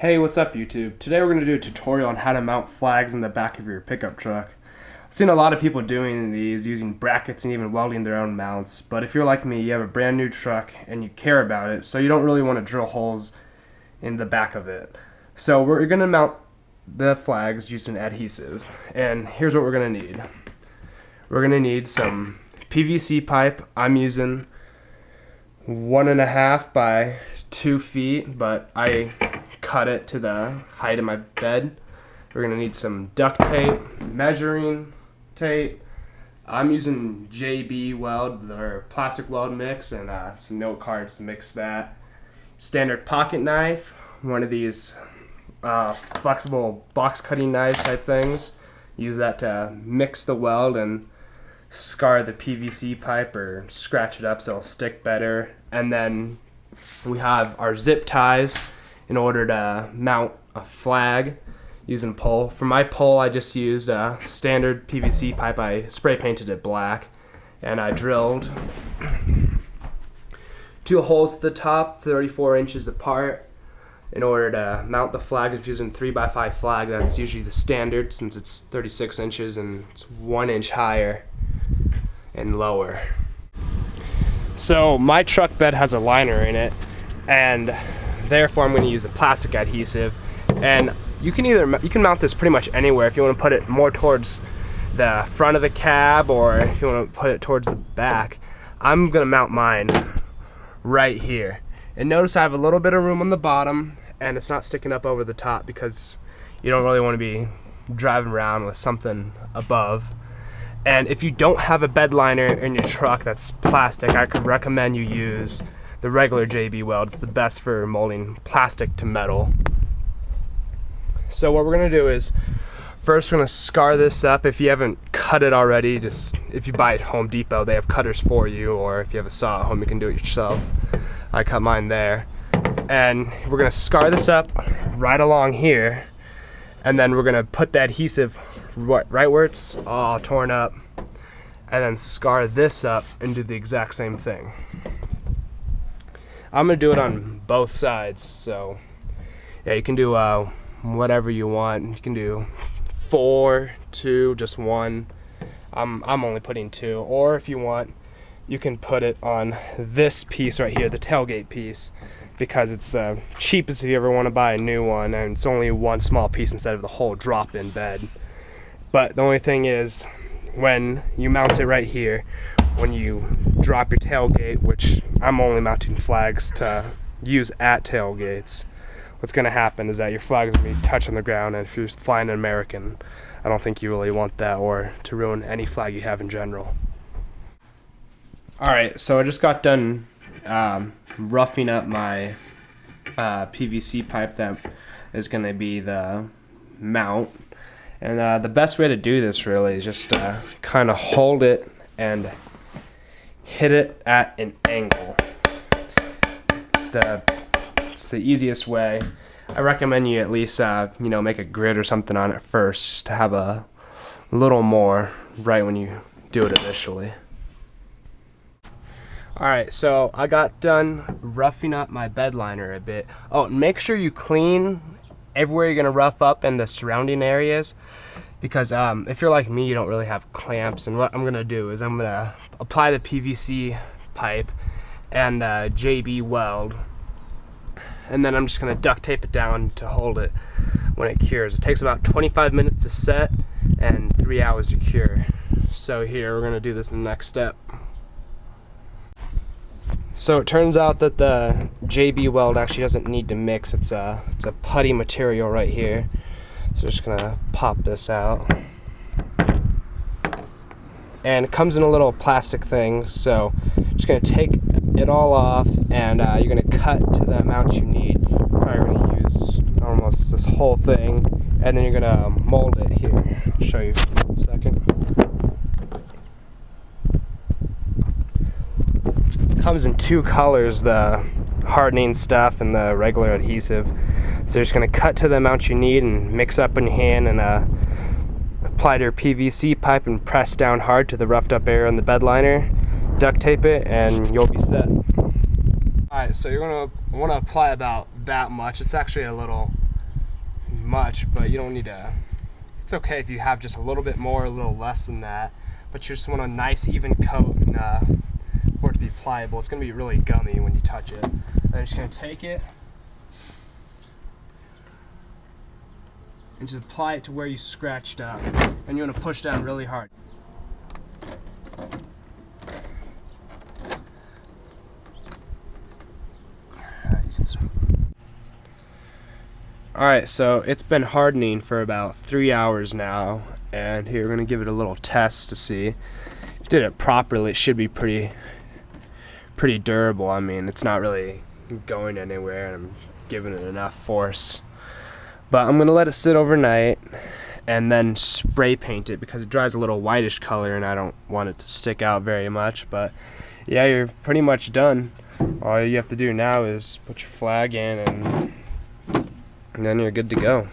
Hey, what's up YouTube? Today we're going to do a tutorial on how to mount flags in the back of your pickup truck. I've seen a lot of people doing these using brackets and even welding their own mounts, but if you're like me, you have a brand new truck and you care about it, so you don't really want to drill holes in the back of it. So we're going to mount the flags using adhesive, and here's what we're going to need. We're going to need some PVC pipe. I'm using 1.5 by 2 feet, but I cut it to the height of my bed. We're gonna need some duct tape, measuring tape. I'm using JB Weld, their plastic weld mix, and some note cards to mix that. Standard pocket knife, one of these flexible box cutting knives type things. Use that to mix the weld and scar the PVC pipe or scratch it up so it'll stick better. And then we have our zip ties in order to mount a flag using a pole. For my pole, I just used a standard PVC pipe. I spray painted it black, and I drilled 2 holes at the top, 34 inches apart, in order to mount the flag. It's using 3x5 flag. That's usually the standard since it's 36 inches and it's 1 inch higher and lower. So my truck bed has a liner in it, and therefore I'm going to use a plastic adhesive. And you can mount this pretty much anywhere. If you want to put it more towards the front of the cab, or if you want to put it towards the back, I'm going to mount mine right here. And notice I have a little bit of room on the bottom, and it's not sticking up over the top because you don't really want to be driving around with something above. And if you don't have a bed liner in your truck that's plastic, I could recommend you use the regular JB Weld. It's the best for molding plastic to metal. So what we're gonna do is, first we're gonna scar this up. If you haven't cut it already, just if you buy at Home Depot, they have cutters for you, or if you have a saw at home, you can do it yourself. I cut mine there. And we're gonna scar this up right along here, and then we're gonna put the adhesive right where it's all torn up, and then scar this up and do the exact same thing. I'm gonna do it on both sides, so yeah, you can do whatever you want. You can do 4, 2, just 1. I'm only putting 2, or if you want, you can put it on this piece right here, the tailgate piece, because it's the cheapest if you ever want to buy a new one, and it's only one small piece instead of the whole drop-in bed. But the only thing is, when you mount it right here, when you drop your tailgate, which I'm only mounting flags to use at tailgates, what's going to happen is that your flag is going to be touching the ground, and if you're flying an American, I don't think you really want that, or to ruin any flag you have in general. Alright, so I just got done roughing up my PVC pipe that is going to be the mount. And the best way to do this really is just kind of hold it and hit it at an angle. It's the easiest way. I recommend you at least make a grid or something on it first, just to have a little more right when you do it initially. Alright, so I got done roughing up my bed liner a bit. Oh, make sure you clean everywhere you're going to rough up in the surrounding areas, because if you're like me, you don't really have clamps. And what I'm going to do is I'm going to apply the PVC pipe and JB Weld, and then I'm just going to duct tape it down to hold it when it cures. It takes about 25 minutes to set and 3 hours to cure. So here, we're going to do this in the next step. So it turns out that the JB Weld actually doesn't need to mix. It's a putty material right here. So just gonna pop this out. And it comes in a little plastic thing, so just gonna take it all off, and you're gonna cut to the amount you need. You're probably gonna use almost this whole thing, and then you're gonna mold it here. I'll show you in a second. Comes in 2 colors, the hardening stuff and the regular adhesive. So you're just going to cut to the amount you need and mix up in your hand, and apply to your PVC pipe and press down hard to the roughed up area on the bed liner. Duct tape it and you'll be set. Alright, so you're going to want to apply about that much. It's actually a little much, but you don't need to. It's okay if you have just a little bit more, a little less than that, but you just want a nice even coat and for it to be pliable. It's going to be really gummy when you touch it. I'm just going to take it and just apply it to where you scratched up, and you want to push down really hard. Alright, so it's been hardening for about 3 hours now, and here we're going to give it a little test to see. If you did it properly, it should be pretty durable. I mean, it's not really going anywhere, and I'm giving it enough force. But I'm going to let it sit overnight and then spray paint it because it dries a little whitish color and I don't want it to stick out very much. But yeah, you're pretty much done. All you have to do now is put your flag in and then you're good to go.